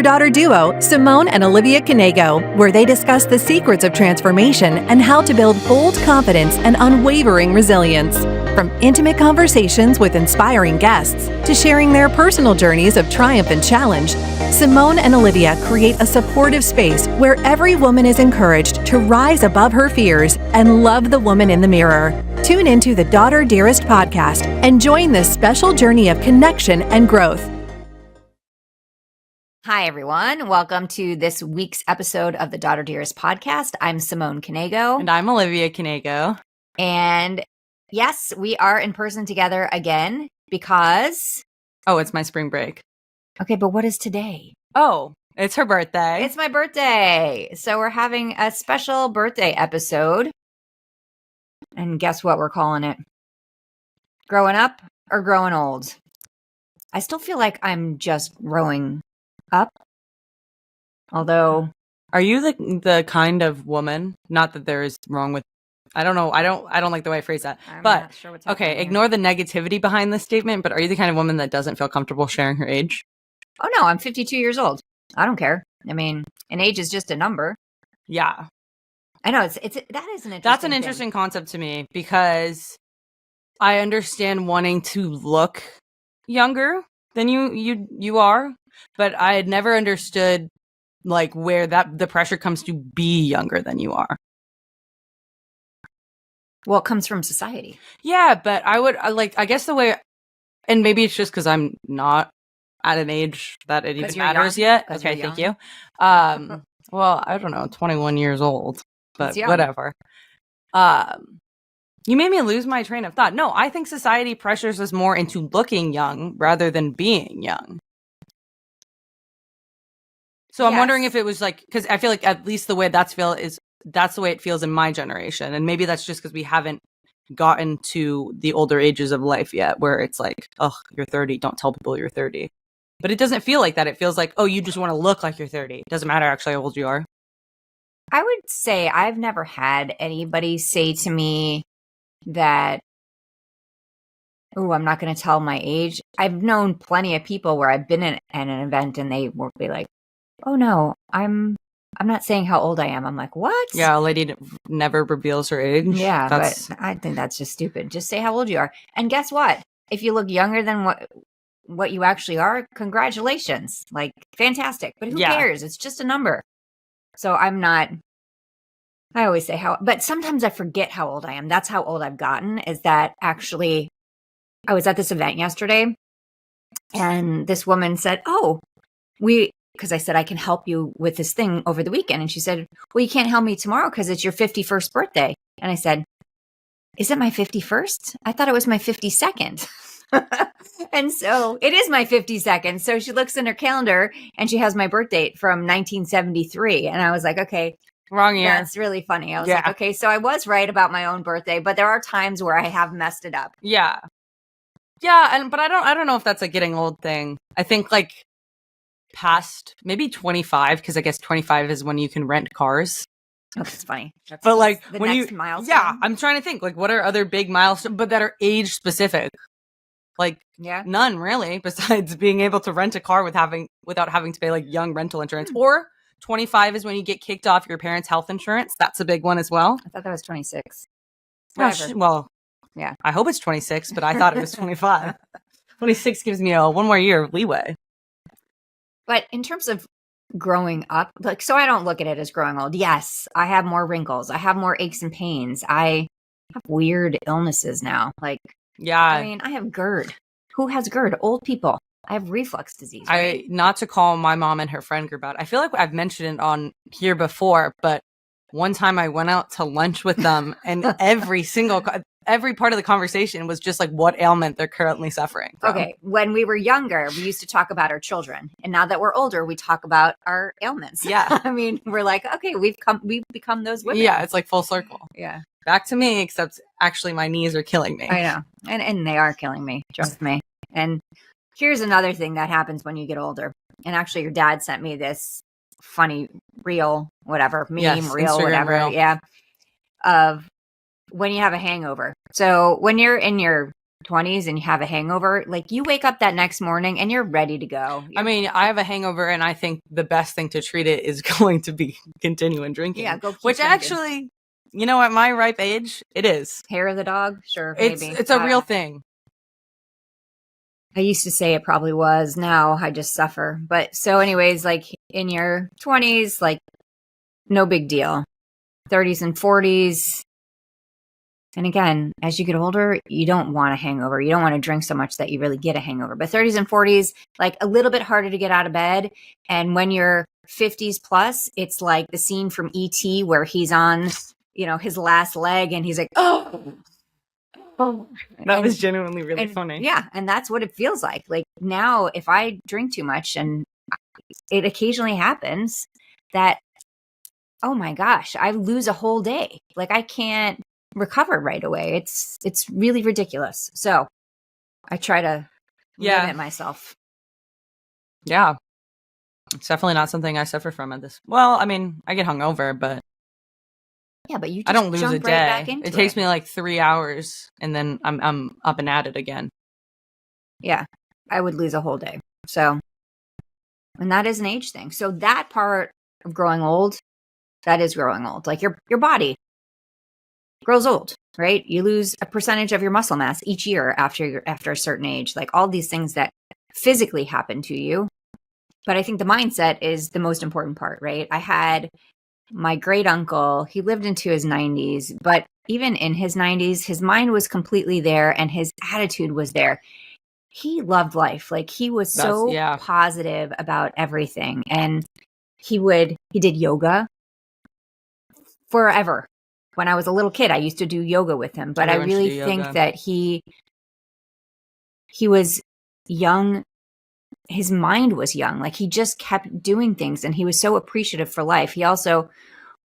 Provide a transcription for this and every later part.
Daughter duo, Simone and Olivia Canego, where they discuss the secrets of transformation and how to build bold confidence and unwavering resilience. From intimate conversations with inspiring guests to sharing their personal journeys of triumph and challenge, Simone and Olivia create a supportive space where every woman is encouraged to rise above her fears and love the woman in the mirror. Tune into the Daughter Dearest Podcast and join this special journey of connection and growth. Hi, everyone. Welcome to this week's episode of the Daughter Dearest Podcast. I'm Simone Canego. And I'm Olivia Canego. And yes, we are in person together again because... Oh, it's my spring break. Okay, but what is today? Oh, it's her birthday. It's my birthday. So we're having a special birthday episode. And guess what we're calling it? Growing up or growing old? I still feel like I'm just growing up. Although, are you the kind of woman? Not that there is wrong with. I don't know. I don't like the way I phrase that. I'm but not sure what's okay, happening. ignore the negativity behind this statement. But are you the kind of woman that doesn't feel comfortable sharing her age? Oh no, I'm 52 years old. I don't care. I mean, an age is just a number. Yeah, I know that is an interesting. That's an interesting concept to me because I understand wanting to look younger than you are. But I had never understood like where the pressure comes to be younger than you are. Well, it comes from society. Yeah, but I guess the way, and maybe it's just because I'm not at an age that it even matters yet. Okay, thank you. Well, I don't know, 21 years old, but whatever. You made me lose my train of thought. No, I think society pressures us more into looking young rather than being young. So I'm wondering if it was like, because I feel like at least the way that's the way it feels in my generation. And maybe that's just because we haven't gotten to the older ages of life yet, where it's like, oh, you're 30. Don't tell people you're 30. But it doesn't feel like that. It feels like, oh, you just want to look like you're 30. It doesn't matter actually how old you are. I would say I've never had anybody say to me that, oh, I'm not going to tell my age. I've known plenty of people where I've been at an event and they will be like, oh no, I'm not saying how old I am. I'm like, what? Yeah, a lady never reveals her age. Yeah, but I think that's just stupid. Just say how old you are. And guess what? If you look younger than what you actually are, congratulations. Like, fantastic. But who cares? It's just a number. So I always say but sometimes I forget how old I am. That's how old I've gotten, is that actually I was at this event yesterday and this woman said, because I said, I can help you with this thing over the weekend. And she said, well, you can't help me tomorrow because it's your 51st birthday. And I said, is it my 51st? I thought it was my 52nd. And so it is my 52nd. So she looks in her calendar and she has my birth date from 1973. And I was like, okay, wrong year. That's really funny. I was like, okay, so I was right about my own birthday, but there are times where I have messed it up. Yeah. But I don't know if that's a getting old thing. I think like past maybe 25, because I guess 25 is when you can rent cars. Oh, that's funny. But like the when next milestone. Yeah, I'm trying to think like what are other big milestones, but that are age specific. Like none really, besides being able to rent a car without having to pay like young rental insurance. Or 25 is when you get kicked off your parents' health insurance. That's a big one as well. I thought that was 26. Well, yeah. I hope it's 26, but I thought it was 25. 26 gives me one more year of leeway. But in terms of growing up, like, so I don't look at it as growing old. Yes, I have more wrinkles. I have more aches and pains. I have weird illnesses now. Like, I mean, I have GERD. Who has GERD? Old people. I have reflux disease. Right? Not to call my mom and her friend group out. I feel like I've mentioned it on here before, but one time I went out to lunch with them and every part of the conversation was just like what ailment they're currently suffering from. Okay. When we were younger, we used to talk about our children. And now that we're older, we talk about our ailments. Yeah. I mean, we're like, okay, we've become those women. Yeah. It's like full circle. Yeah. Back to me, except actually my knees are killing me. I know. And they are killing me. Trust me. And here's another thing that happens when you get older. And actually your dad sent me this funny reel, whatever, meme, reel, Instagram whatever. reel. Yeah. Of when you have a hangover. So when you're in your 20s and you have a hangover, like you wake up that next morning and you're ready to go. I mean, I have a hangover and I think the best thing to treat it is going to be continuing drinking. Yeah, go keep which drinking. Actually, you know, at my ripe age, it is. Hair of the dog? Sure, maybe. It's a real thing. I used to say it probably was. Now I just suffer. But so anyways, like in your 20s, like no big deal. 30s and 40s. And again, as you get older, you don't want a hangover. You don't want to drink so much that you really get a hangover. But 30s and 40s, like a little bit harder to get out of bed. And when you're 50s plus, it's like the scene from E.T. where he's on, you know, his last leg and he's like, oh. That was genuinely really funny. Yeah. And that's what it feels like. Like now, if I drink too much, and it occasionally happens that, oh my gosh, I lose a whole day. Like I can't recover right away. It's really ridiculous. So I try to limit myself. Yeah. It's definitely not something I suffer from at this. Well, I mean, I get hungover, but yeah, but you just I don't lose a jump day. right back into it takes me like 3 hours and then I'm up and at it again. Yeah. I would lose a whole day. So, and that is an age thing. So that part of growing old, that is growing old. Like your body grows old, right? You lose a percentage of your muscle mass each year after a certain age, like all these things that physically happen to you. But I think the mindset is the most important part, right? I had my great uncle, he lived into his 90s, but even in his 90s, his mind was completely there and his attitude was there. He loved life. Like he was so positive about everything. And he did yoga forever. When I was a little kid, I used to do yoga with him, but I really think that he was young. His mind was young. Like he just kept doing things and he was so appreciative for life. He also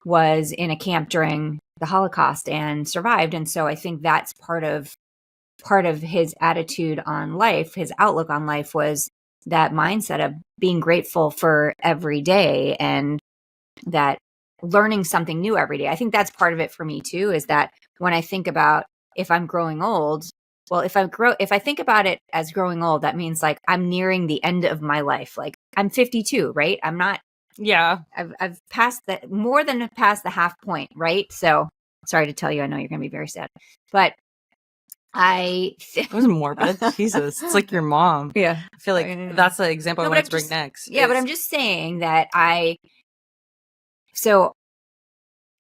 was in a camp during the Holocaust and survived. And so I think that's part of his attitude on life, his outlook on life was that mindset of being grateful for every day and that learning something new every day. I think that's part of it for me too, is that when I think about if I'm growing old, well, if I think about it as growing old, that means like I'm nearing the end of my life. Like I'm 52, right? I'm not. Yeah. I've passed more than past the half point, right? So sorry to tell you, I know you're going to be very sad, but it was morbid. Jesus. It's like your mom. Yeah. I feel like that's the example I want to bring next. Yeah, but I'm just saying that so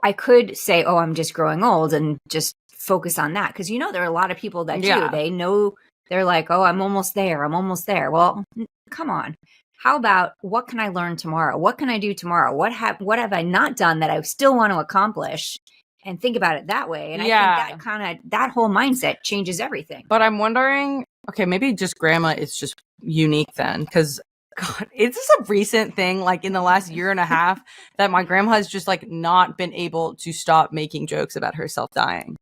I could say, oh, I'm just growing old and just focus on that. Because, you know, there are a lot of people that do. They know, they're like, oh, I'm almost there. I'm almost there. Well, come on. How about what can I learn tomorrow? What can I do tomorrow? What have I not done that I still want to accomplish? And think about it that way. And I think that whole mindset changes everything. But I'm wondering, okay, maybe just grandma is just unique then. Because God, is this a recent thing, like in the last year and a half, that my grandma has just like not been able to stop making jokes about herself dying?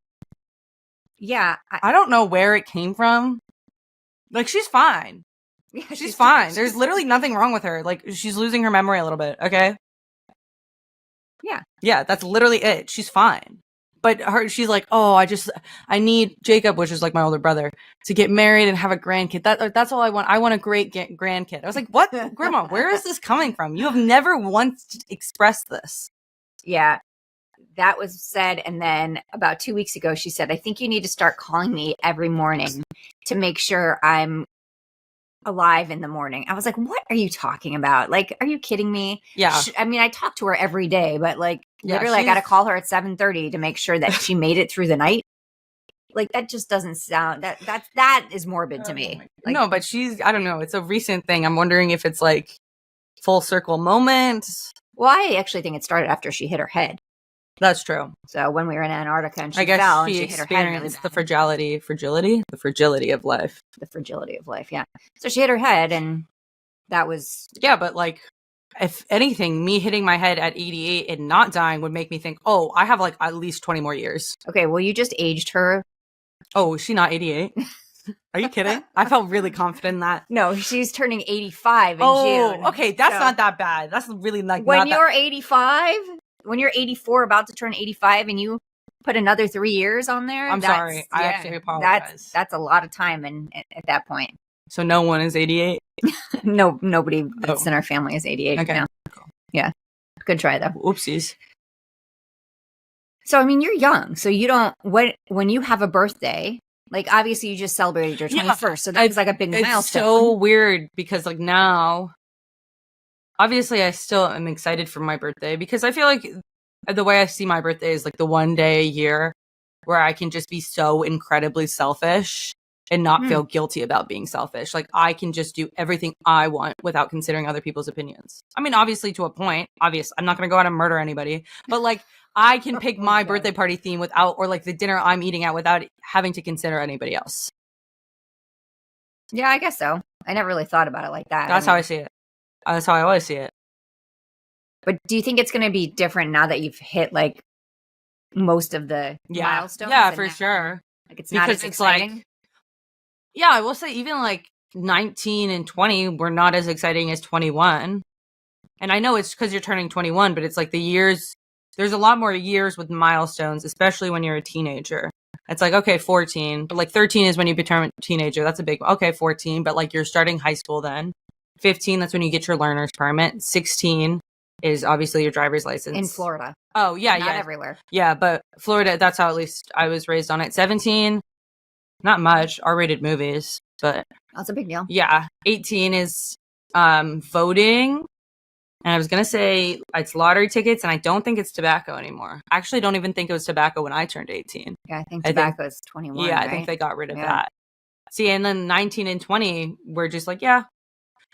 Yeah. I don't know where it came from. Like, she's fine. Yeah, she's fine. There's literally nothing wrong with her. Like, she's losing her memory a little bit, okay? Yeah. Yeah, that's literally it. She's fine. But she's like, oh, I need Jacob, which is like my older brother, to get married and have a grandkid. That's all I want. I want a great grandkid. I was like, what? Grandma, where is this coming from? You have never once expressed this. Yeah, that was said. And then about 2 weeks ago, she said, I think you need to start calling me every morning to make sure I'm alive in the morning. I was like, what are you talking about? Like, are you kidding me? Yeah. I mean, I talk to her every day, but like literally I got to call her at 7:30 to make sure that she made it through the night. Like that just doesn't sound that is morbid to me. Like, no, but I don't know. It's a recent thing. I'm wondering if it's like full circle moment. Well, I actually think it started after she hit her head. That's true. So when we were in Antarctica and she fell and she hit her head really bad. The fragility of life. The fragility of life, yeah. So she hit her head and that was... Yeah, but like, if anything, me hitting my head at 88 and not dying would make me think, oh, I have like at least 20 more years. Okay, well, you just aged her. Oh, is she not 88? Are you kidding? I felt really confident in that. No, she's turning 85 in June. Okay, that's not that bad. That's really like when you're 85... When you're 84, about to turn 85, and you put another 3 years on there. I'm sorry. I actually apologize. That's a lot of time and at that point. So no one is 88? No, nobody that's in our family is 88 now. Cool. Yeah. Good try though. Oopsies. So, I mean, you're young. So you don't, when you have a birthday, like obviously you just celebrated your 21st. So that was like a big milestone. It's so weird because like now, obviously I still am excited for my birthday because I feel like the way I see my birthday is like the one day a year where I can just be so incredibly selfish and not feel guilty about being selfish. Like I can just do everything I want without considering other people's opinions. I mean, obviously to a point, I'm not going to go out and murder anybody, but like I can pick my birthday party theme without, or like the dinner I'm eating at without having to consider anybody else. Yeah, I guess so. I never really thought about it like that. That's how I see it. That's how I always see it. But do you think it's going to be different now that you've hit like most of the milestones? Yeah, for sure. Like it's not as exciting. Like, yeah, I will say even like 19 and 20 were not as exciting as 21. And I know it's because you're turning 21, but it's like the years, there's a lot more years with milestones, especially when you're a teenager. It's like, okay, 14, but like 13 is when you become a teenager. That's a big, okay, 14, but like you're starting high school then. 15, that's when you get your learner's permit. 16 is obviously your driver's license. In Florida. Oh, yeah, Not everywhere. Yeah, but Florida, that's how at least I was raised on it. 17, not much, R-rated movies, but... That's a big deal. Yeah. 18 is voting. And I was going to say it's lottery tickets, and I don't think it's tobacco anymore. I actually don't even think it was tobacco when I turned 18. Yeah, I think tobacco is 21, Yeah, right? I think they got rid of that. See, and then 19 and 20 were just like, yeah.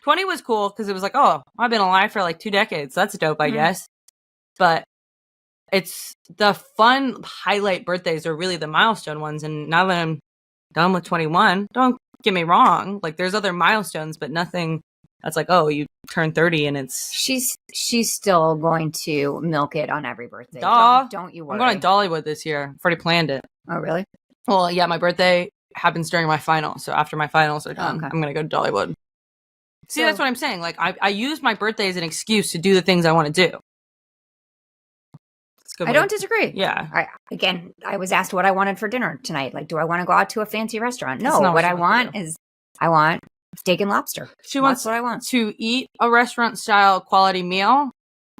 20 was cool because it was like, oh, I've been alive for like 2 decades. That's dope, I guess. But it's the fun highlight birthdays are really the milestone ones. And now that I'm done with 21, don't get me wrong. Like there's other milestones, but nothing that's like, oh, you turn 30 and it's... She's still going to milk it on every birthday. Don't you worry. I'm going to Dollywood this year. I've already planned it. Oh, really? Well, yeah, my birthday happens during my finals. So after my finals are done, I'm going to go to Dollywood. See, that's what I'm saying. Like, I use my birthday as an excuse to do the things I want to do. I don't disagree. Yeah. I was asked what I wanted for dinner tonight. Like, do I want to go out to a fancy restaurant? No, what I want is I want steak and lobster. She wants what I want. to eat a restaurant-style quality meal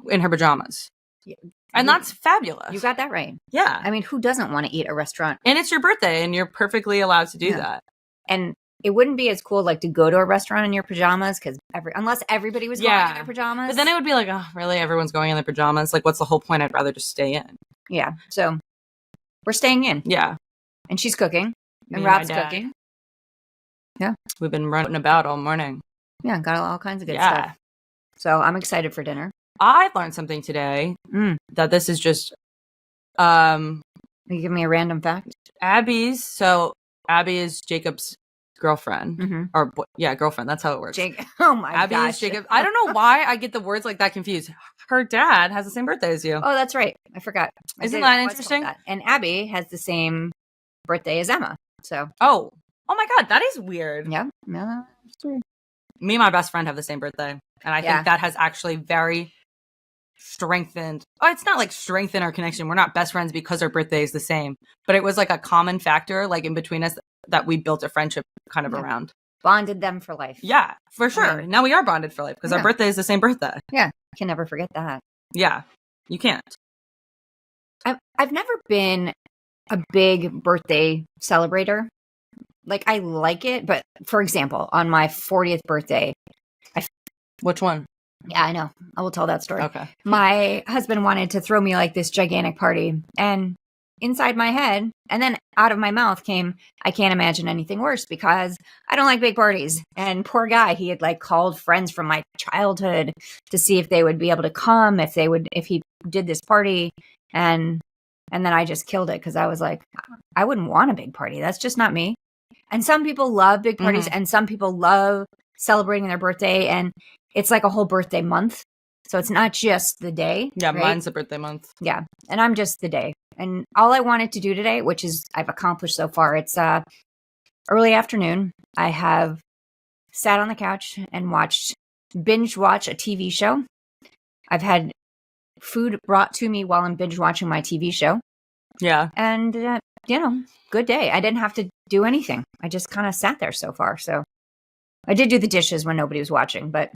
in her pajamas. Yeah. And that's fabulous. You got that right. Yeah. I mean, who doesn't want to eat a restaurant? And it's your birthday, and you're perfectly allowed to do that. And it wouldn't be as cool like to go to a restaurant in your pajamas because unless everybody was going in their pajamas. But then it would be like, oh, really? Everyone's going in their pajamas? Like, what's the whole point? I'd rather just stay in. Yeah. So we're staying in. Yeah. And she's cooking. And Rob's cooking. Yeah. We've been running about all morning. Yeah. Got all kinds of good stuff. So I'm excited for dinner. I learned something today that this is just... you give me a random fact? Abby is Jacob's girlfriend or girlfriend. That's how it works. Oh my Abby gosh. is Jacob. I don't know why I get the words like that confused. Her dad has the same birthday as you. Oh, that's right. I forgot. Isn't that interesting? And Abby has the same birthday as Emma. So. Oh my God, that is weird. Yeah. No, that's weird. Me and my best friend have the same birthday, and I think that has actually very strengthened. Oh, it's not like strengthened our connection. We're not best friends because our birthday is the same, but it was like a common factor, like in between us, that we built a friendship kind of around. Bonded them for life. Yeah, for sure. Now we are bonded for life because our birthday is the same birthday. Yeah, can never forget that. Yeah, you can't. I've never been a big birthday celebrator. Like I like it, but for example, on my 40th birthday, Which one? Yeah, I know. I will tell that story. Okay. My husband wanted to throw me like this gigantic party, and inside my head and then out of my mouth came, I can't imagine anything worse because I don't like big parties. And poor guy, he had like called friends from my childhood to see if they would be able to come, if he did this party. And then I just killed it because I was like, I wouldn't want a big party. That's just not me. And some people love big parties and some people love celebrating their birthday. And it's like a whole birthday month. So it's not just the day. Yeah, right? Mine's a birthday month. Yeah. And I'm just the day. And all I wanted to do today, which is I've accomplished so far, it's early afternoon. I have sat on the couch and binge watch a TV show. I've had food brought to me while I'm binge watching my TV show. Yeah. And, good day. I didn't have to do anything. I just kind of sat there so far. So I did do the dishes when nobody was watching, but.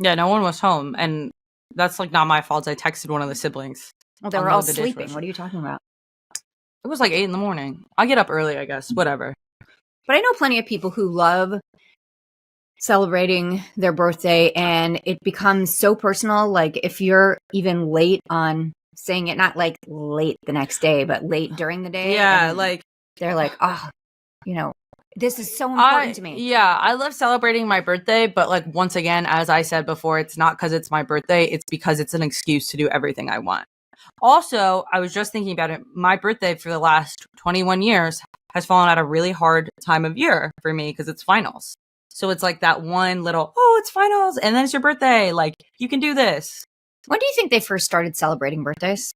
Yeah, no one was home. And that's like not my fault. I texted one of the siblings. Well, they were all sleeping. What are you talking about? It was like 8 a.m. I get up early, I guess. Whatever. But I know plenty of people who love celebrating their birthday, and it becomes so personal. Like if you're even late on saying it, not like late the next day, but late during the day. Yeah, like they're like, oh, this is so important to me. Yeah, I love celebrating my birthday, but like once again, as I said before, it's not because it's my birthday, it's because it's an excuse to do everything I want. Also, I was just thinking about it. My birthday for the last 21 years has fallen at a really hard time of year for me because it's finals. So it's like that one little, it's finals, and then it's your birthday. Like, you can do this. When do you think they first started celebrating birthdays?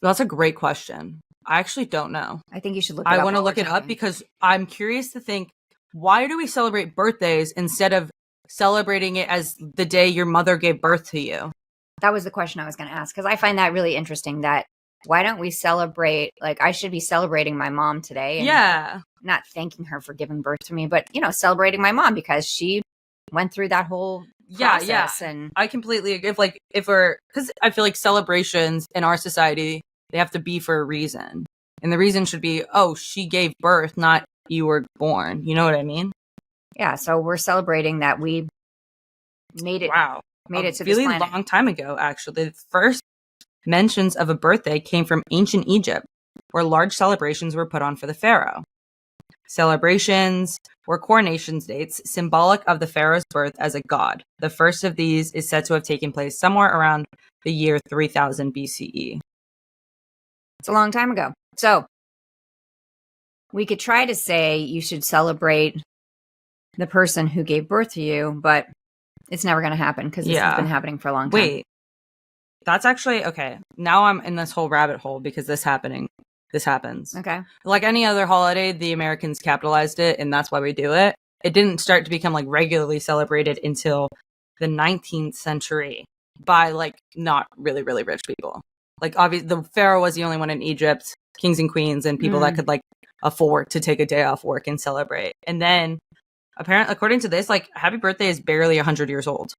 That's a great question. I actually don't know. I think you should look it up. I want to look it up because I'm curious to think, why do we celebrate birthdays instead of celebrating it as the day your mother gave birth to you? That was the question I was going to ask, because I find that really interesting that why don't we celebrate, like I should be celebrating my mom today. And not thanking her for giving birth to me, but, celebrating my mom because she went through that whole process. Yeah. And I completely agree. Because I feel like celebrations in our society, they have to be for a reason. And the reason should be, she gave birth, not you were born. You know what I mean? Yeah. So we're celebrating that we made it. Wow. Made it to this really long time ago, actually. The first mentions of a birthday came from ancient Egypt, where large celebrations were put on for the pharaoh. Celebrations were coronation dates symbolic of the pharaoh's birth as a god. The first of these is said to have taken place somewhere around the year 3000 BCE. It's a long time ago. So we could try to say you should celebrate the person who gave birth to you, but it's never going to happen because this has been happening for a long time. Wait, that's actually, okay. Now I'm in this whole rabbit hole because this happens. Okay. Like any other holiday, the Americans capitalized it, and that's why we do it. It didn't start to become like regularly celebrated until the 19th century by like not really, really rich people. Like obviously the pharaoh was the only one in Egypt, kings and queens and people that could like afford to take a day off work and celebrate. And then apparently, according to this, like happy birthday is barely 100 years old.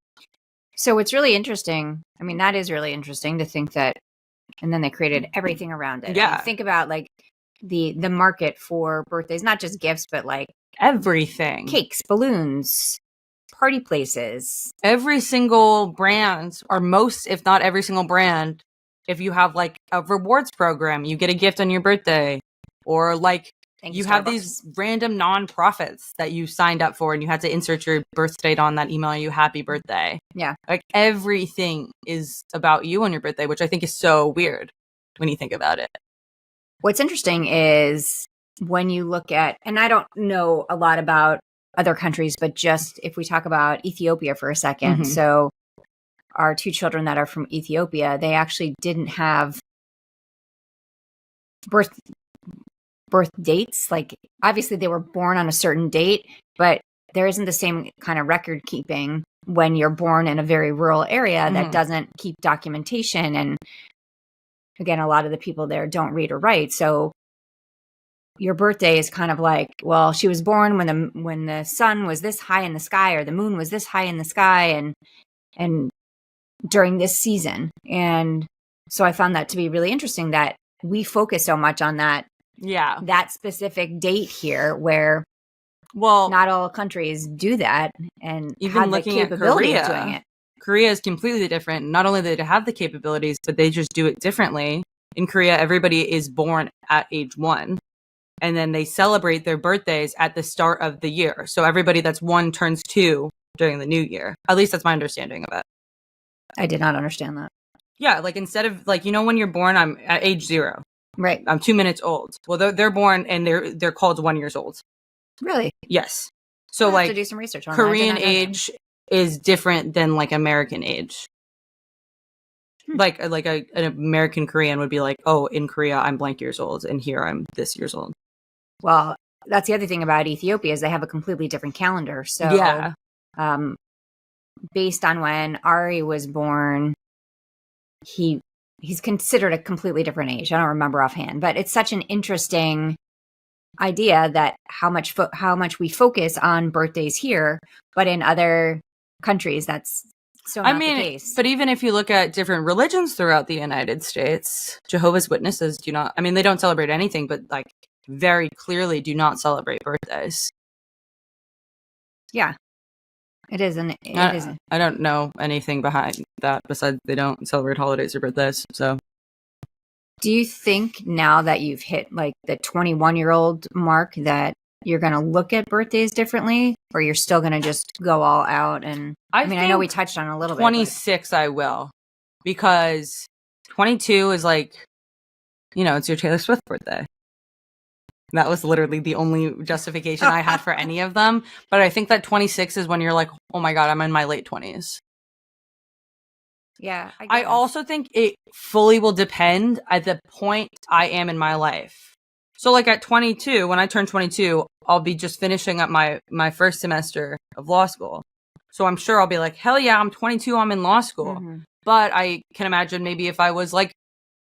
So it's really interesting. I mean, that is really interesting to think that. And then they created everything around it. Yeah. I mean, think about like the market for birthdays, not just gifts, but like everything. Cakes, balloons, party places. Every single brand, or most, if not every single brand, if you have like a rewards program, you get a gift on your birthday. Or like you have these random nonprofits that you signed up for and you had to insert your birth date on that email you happy birthday. Yeah. Like everything is about you on your birthday, which I think is so weird when you think about it. What's interesting is when you look at, and I don't know a lot about other countries, but just if we talk about Ethiopia for a second. So our two children that are from Ethiopia, they actually didn't have birth dates. Like obviously they were born on a certain date, but there isn't the same kind of record keeping when you're born in a very rural area that doesn't keep documentation. And again, a lot of the people there don't read or write. So your birthday is kind of like, well, she was born when the sun was this high in the sky or the moon was this high in the sky and during this season. And so I found that to be really interesting that we focus so much on that specific date here where not all countries do that and even have looking the capability at of doing it. Korea is completely different. Not only do they have the capabilities, but they just do it differently. In Korea, everybody is born at age 1 and then they celebrate their birthdays at the start of the year. So everybody that's 1 turns 2 during the new year. At least that's my understanding of it. I did not understand that. Yeah, like instead of like, when you're born, I'm at age 0. Right. I'm 2 minutes old. Well, they're born and they're called 1 years old. Really? Yes. So I'll like have to do some research on Korean age is different than like American age. Like an American Korean would be like, oh, in Korea I'm blank years old and here I'm this years old. Well, that's the other thing about Ethiopia is they have a completely different calendar. So based on when Ari was born, he he's considered a completely different age. I don't remember offhand, but it's such an interesting idea that how much we focus on birthdays here, but in other countries, that's so not the case. But even if you look at different religions throughout the United States, Jehovah's Witnesses do not, they don't celebrate anything, but like very clearly do not celebrate birthdays. Yeah. It isn't. I don't know anything behind that besides they don't celebrate holidays or birthdays. So, do you think now that you've hit like the 21-year-old mark that you're going to look at birthdays differently, or you're still going to just go all out? And I know we touched on it a little 26, bit. 26, I will, because 22 is like, it's your Taylor Swift birthday. That was literally the only justification I had for any of them. But I think that 26 is when you're like, oh my God, I'm in my late 20s. Yeah. I also think it fully will depend at the point I am in my life. So like at 22, when I turn 22, I'll be just finishing up my first semester of law school. So I'm sure I'll be like, hell yeah, I'm 22, I'm in law school. Mm-hmm. But I can imagine maybe if I was like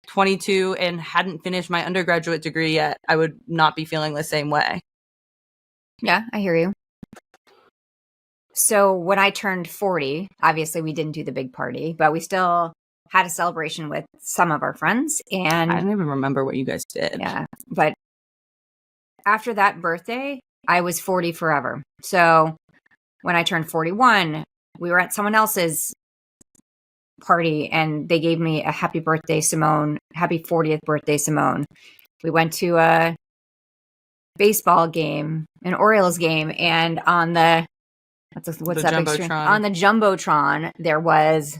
22 and hadn't finished my undergraduate degree yet, I would not be feeling the same way. Yeah, I hear you. So when I turned 40, obviously we didn't do the big party, but we still had a celebration with some of our friends. And I don't even remember what you guys did. Yeah, but after that birthday, I was 40 forever. So when I turned 41, we were at someone else's party and they gave me a happy birthday, Simone, happy 40th birthday, Simone. We went to a baseball game, an Orioles game, and on the what's that big screen? On the Jumbotron, there was,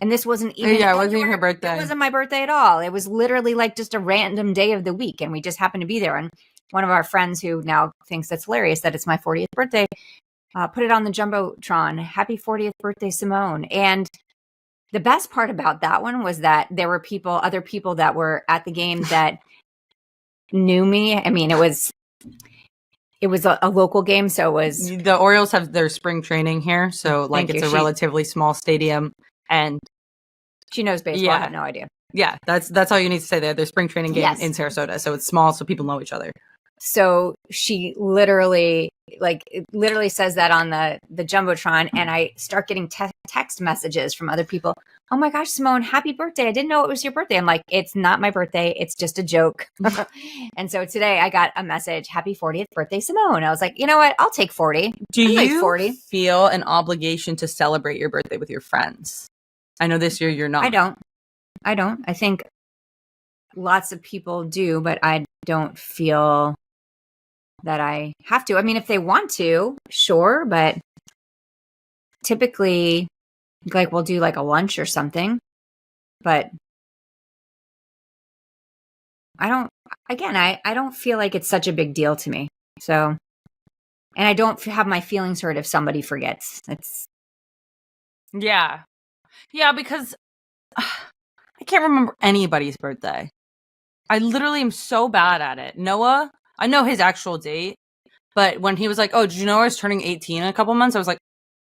and this wasn't even, it wasn't even her birthday. It wasn't my birthday at all. It was literally like just a random day of the week, and we just happened to be there. And one of our friends who now thinks that's hilarious that it's my 40th birthday, put it on the Jumbotron. Happy 40th birthday, Simone. And the best part about that one was that there were other people that were at the game that knew me. I mean, it was a local game, so it was. The Orioles have their spring training here, so like it's a relatively small stadium, and she knows baseball. Yeah. I have no idea. Yeah, that's all you need to say there. Their spring training game in Sarasota, so it's small, so people know each other. So she literally says that on the Jumbotron, and I start getting text messages from other people. Oh my gosh, Simone, happy birthday. I didn't know it was your birthday. I'm like, it's not my birthday. It's just a joke. And so today I got a message, happy 40th birthday, Simone. I was like, you know what? I'll take 40. Do you feel an obligation to celebrate your birthday with your friends? I know this year you're not. I don't. I think lots of people do, but I don't feel that I have to. I mean, if they want to, sure, but typically, like, we'll do like a lunch or something. But I don't feel like it's such a big deal to me. So, and I don't have my feelings hurt if somebody forgets. Yeah, because I can't remember anybody's birthday. I literally am so bad at it. Noah, I know his actual date, but when he was like, oh, did you know I was turning 18 in a couple months? I was like,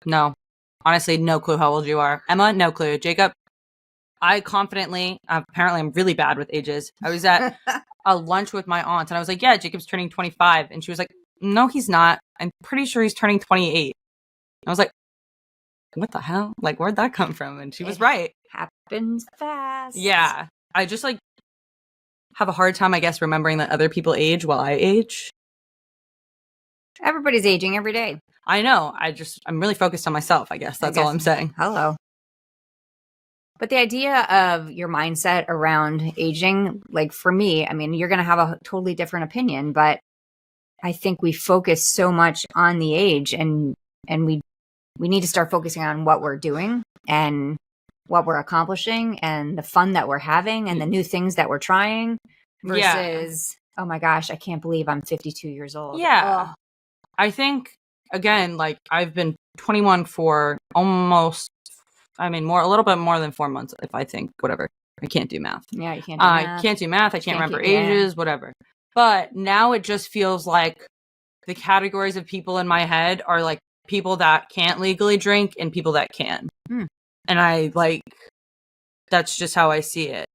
no. Honestly, no clue how old you are. Emma, no clue. Jacob, I confidently, apparently I'm really bad with ages. I was at a lunch with my aunt and I was like, yeah, Jacob's turning 25. And she was like, no, he's not. I'm pretty sure he's turning 28. I was like, what the hell? Like, where'd that come from? And she was right. Happens fast. Yeah. I just have a hard time, I guess, remembering that other people age while I age. Everybody's aging every day. I know. I'm really focused on myself, I guess. That's all I'm saying. Hello. But the idea of your mindset around aging, like for me, I mean, you're going to have a totally different opinion, but I think we focus so much on the age and we need to start focusing on what we're doing and what we're accomplishing and the fun that we're having and the new things that we're trying versus, oh my gosh, I can't believe I'm 52 years old. Yeah. Oh. I think, again, like I've been 21 for almost, a little bit more than 4 months, if I think, whatever. I can't do math. Yeah, you can't do math. I can't do math. I can't remember ages, whatever. But now it just feels like the categories of people in my head are like people that can't legally drink and people that can. And that's just how I see it.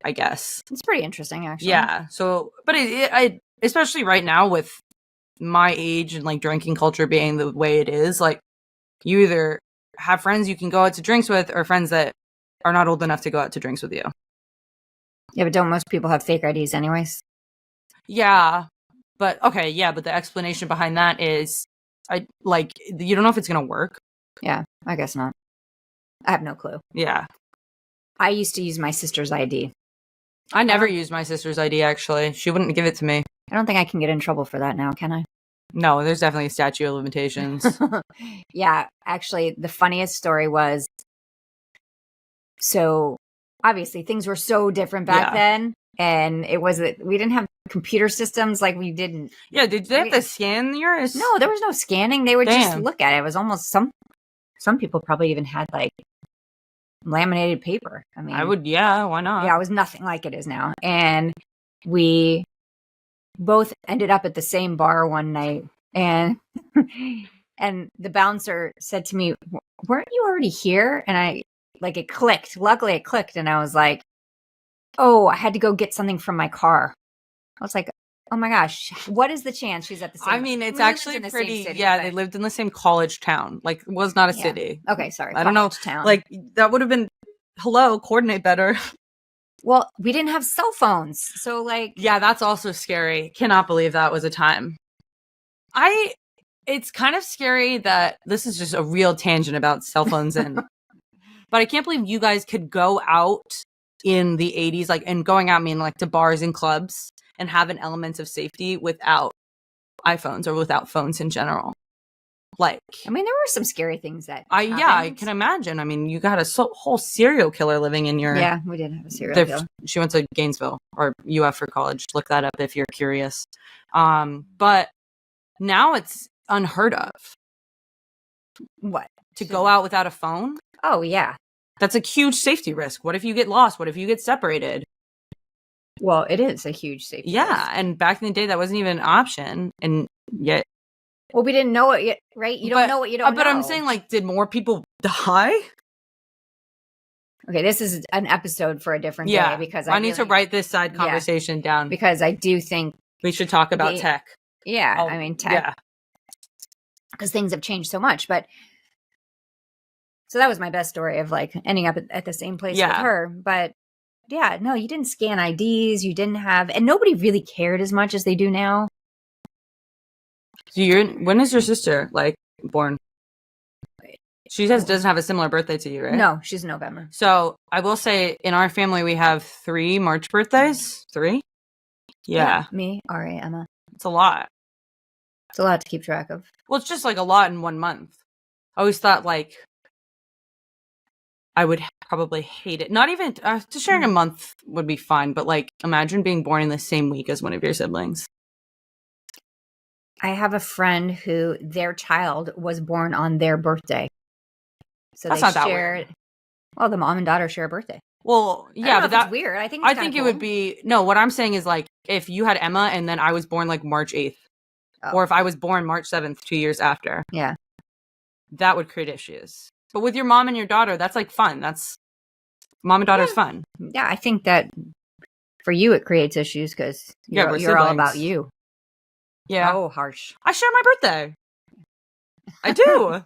I guess. It's pretty interesting, actually. Yeah. So, but I especially right now with my age and like drinking culture being the way it is, like you either have friends you can go out to drinks with or friends that are not old enough to go out to drinks with you. Yeah, but don't most people have fake IDs anyways? Yeah. But okay, yeah, but the explanation behind that is you don't know if it's going to work. Yeah, I guess not. I have no clue. Yeah. I used to use my sister's ID. I never used my sister's ID, actually. She wouldn't give it to me. I don't think I can get in trouble for that now, can I? No, there's definitely a statute of limitations. Yeah, actually, the funniest story was, so obviously things were so different back then, and we didn't have computer systems like we didn't. Yeah, did they have to scan yours? No, there was no scanning. They would just look at it. It was almost some people probably even had like laminated paper. I mean, why not? Yeah, it was nothing like it is now. And we both ended up at the same bar one night, and and the bouncer said to me, "Weren't you already here?" And it clicked. Luckily it clicked, and I was like, "Oh, I had to go get something from my car." I was like, "Oh my gosh, what is the chance she's at the same?" I mean, it's actually pretty. City, they lived in the same college town. Like, it was not a city. Okay, sorry. I don't know. Town. Like, that would have been. Hello, coordinate better. Well, we didn't have cell phones, so like. Yeah, that's also scary. Cannot believe that was a time. It's kind of scary that this is just a real tangent about cell phones but I can't believe you guys could go out in the 80s, like, and going out, I mean, like, to bars and clubs and have an element of safety without iPhones or without phones in general. Like, I mean, there were some scary things that I can imagine. I mean, you got a whole serial killer living in your. Yeah, we did have a serial killer. She went to Gainesville or UF for college. Look that up if you're curious. But now it's unheard of. What? To go out without a phone? Oh, yeah. That's a huge safety risk. What if you get lost? What if you get separated? Well, it is a huge safety risk. And back in the day, that wasn't even an option. And yet. Well, we didn't know it yet, right? You don't know what you don't know. But I'm saying, like, did more people die? Okay, this is an episode for a different day because I need to write this side conversation down. Because I do think we should talk about tech. Yeah, I mean, tech. Yeah. Because things have changed so much. But so that was my best story of like ending up at the same place with her. But yeah, no, you didn't scan IDs. You didn't have, and nobody really cared as much as they do now. So when is your sister like born? She doesn't have a similar birthday to you, right? No, she's November. So I will say in our family, we have 3 March birthdays. 3? Yeah. Me, Ari, Emma. It's a lot. It's a lot to keep track of. Well, it's just like a lot in 1 month. I always thought like I would probably hate it. Not even just sharing a month would be fine, but like imagine being born in the same week as one of your siblings. I have a friend who their child was born on their birthday. So that's they not that weird. Well, the mom and daughter share a birthday. Well, yeah, but that's weird. I think it would be what I'm saying is like if you had Emma and then I was born like March 8th. Or if I was born March 7th 2 years after. Yeah. That would create issues. But with your mom and your daughter, that's like fun. That's mom and daughter's fun. Yeah, I think that for you it creates issues because you're all about you. Yeah. Oh, harsh. I share my birthday. I do.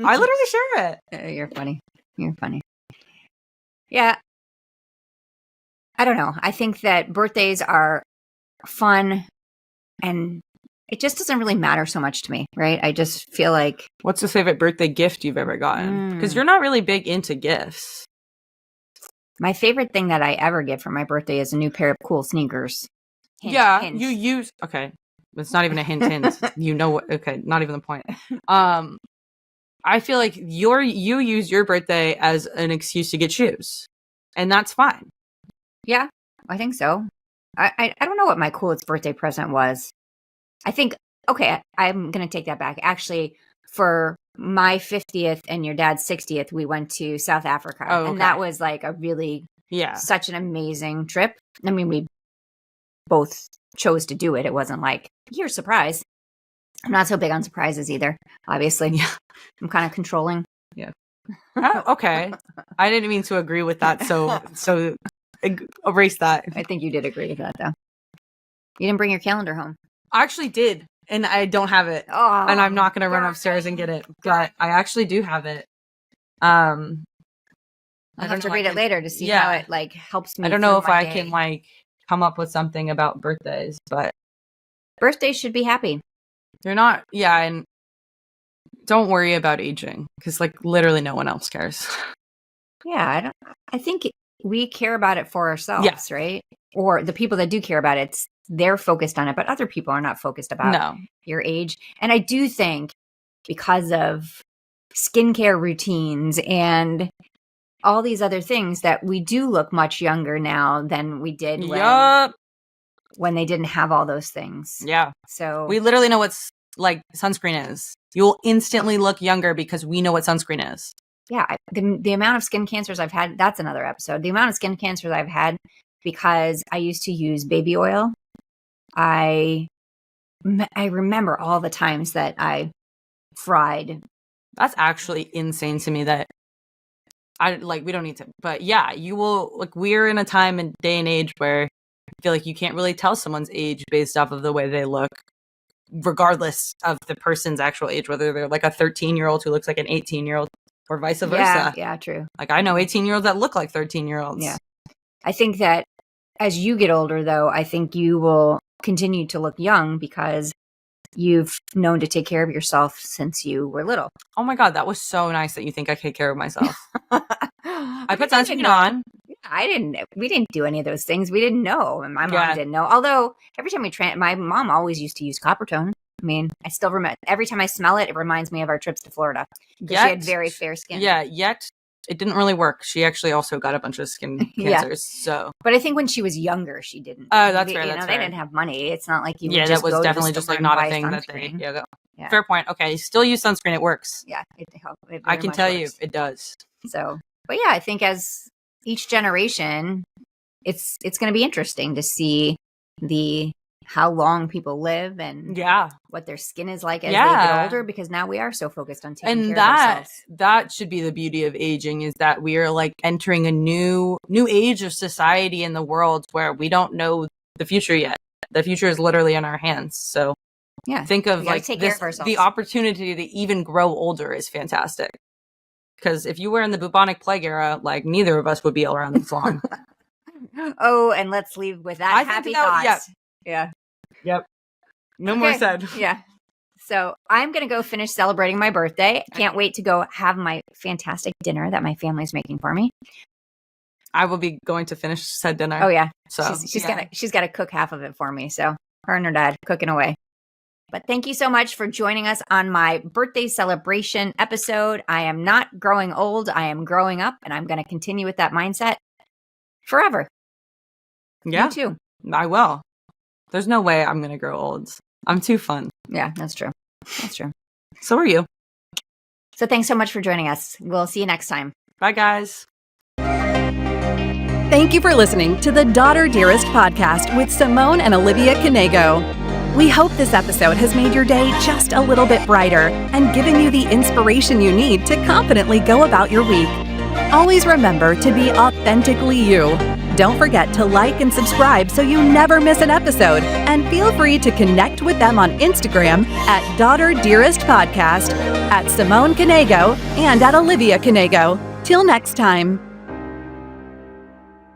I literally share it. You're funny. You're funny. Yeah. I don't know. I think that birthdays are fun and it just doesn't really matter so much to me, right? I just feel like... What's the favorite birthday gift you've ever gotten? Because you're not really big into gifts. My favorite thing that I ever get for my birthday is a new pair of cool sneakers. Hint. You use... Okay. It's not even a hint. You know what? Okay, not even the point. I feel like you use your birthday as an excuse to get shoes. And that's fine. Yeah, I think so. I don't know what my coolest birthday present was. I think, okay, I'm going to take that back. Actually, for my 50th and your dad's 60th, we went to South Africa. Oh, okay. And that was like a really, such an amazing trip. I mean, we both chose to do it. It wasn't like, here's a surprise. I'm not so big on surprises either, obviously. Yeah. I'm kind of controlling. Yeah. Oh, okay. I didn't mean to agree with that so erase that. I think you did agree to that, though. You didn't bring your calendar home. I actually did, and I don't have it. Oh, and I'm not going to run upstairs and get it, but I actually do have it. I'll have to read it later to see how it like helps me. I don't know if I can like come up with something about birthdays, but birthdays should be happy. They're not. Yeah, and don't worry about aging because like literally no one else cares. Yeah, I think we care about it for ourselves, right? Or the people that do care about it, they're focused on it, but other people are not focused about your age. And I do think because of skincare routines and all these other things that we do look much younger now than we did when they didn't have all those things. Yeah. So we literally know what's like sunscreen is. You'll instantly look younger because we know what sunscreen is. Yeah. The amount of skin cancers I've had, that's another episode. The amount of skin cancers I've had because I used to use baby oil. I remember all the times that I fried. That's actually insane to me that we don't need to, but yeah, you will, like, we're in a time and day and age where I feel like you can't really tell someone's age based off of the way they look, regardless of the person's actual age, whether they're like a 13-year-old who looks like an 18-year-old or vice versa. Yeah, true. Like I know 18-year-olds that look like 13-year-olds. Yeah. I think that as you get older, though, I think you will continue to look young because you've known to take care of yourself since you were little. Oh my God, that was so nice that you think I take care of myself. I put sunscreen on. We didn't do any of those things. We didn't know. And my mom didn't know. Although every time my mom always used to use Coppertone. I mean, I still remember every time I smell it, it reminds me of our trips to Florida. Because she had very fair skin. Yeah, yet it didn't really work. She actually also got a bunch of skin cancers. So, but I think when she was younger, she didn't. Oh, that's fair. They didn't have money. It's not like you. Yeah, that was definitely just like not a thing that they. Yeah. Fair point. Okay, still use sunscreen. It works. Yeah, I can tell you, it does. So, but yeah, I think as each generation, it's going to be interesting to see how long people live and what their skin is like as they get older, because now we are so focused on taking care of ourselves. That should be the beauty of aging, is that we are like entering a new age of society in the world where we don't know the future yet. The future is literally in our hands. So think of like the opportunity to even grow older is fantastic. Because if you were in the bubonic plague era, like neither of us would be around this long. Oh, and let's leave with that happy thought. Yeah. Yep. No more said. Yeah. So I'm going to go finish celebrating my birthday. Can't wait to go have my fantastic dinner that my family's making for me. I will be going to finish said dinner. Oh yeah. So she's got to cook half of it for me. So her and her dad cooking away. But thank you so much for joining us on my birthday celebration episode. I am not growing old. I am growing up, and I'm going to continue with that mindset forever. Yeah. You too. I will. There's no way I'm going to grow old. I'm too fun. Yeah, that's true. That's true. So are you. So thanks so much for joining us. We'll see you next time. Bye, guys. Thank you for listening to the Daughter Dearest Podcast with Simone and Olivia Canego. We hope this episode has made your day just a little bit brighter and given you the inspiration you need to confidently go about your week. Always remember to be authentically you. Don't forget to like and subscribe so you never miss an episode. And feel free to connect with them on Instagram at Daughter Dearest Podcast, at Simone Canego, and at Olivia Canego. Till next time.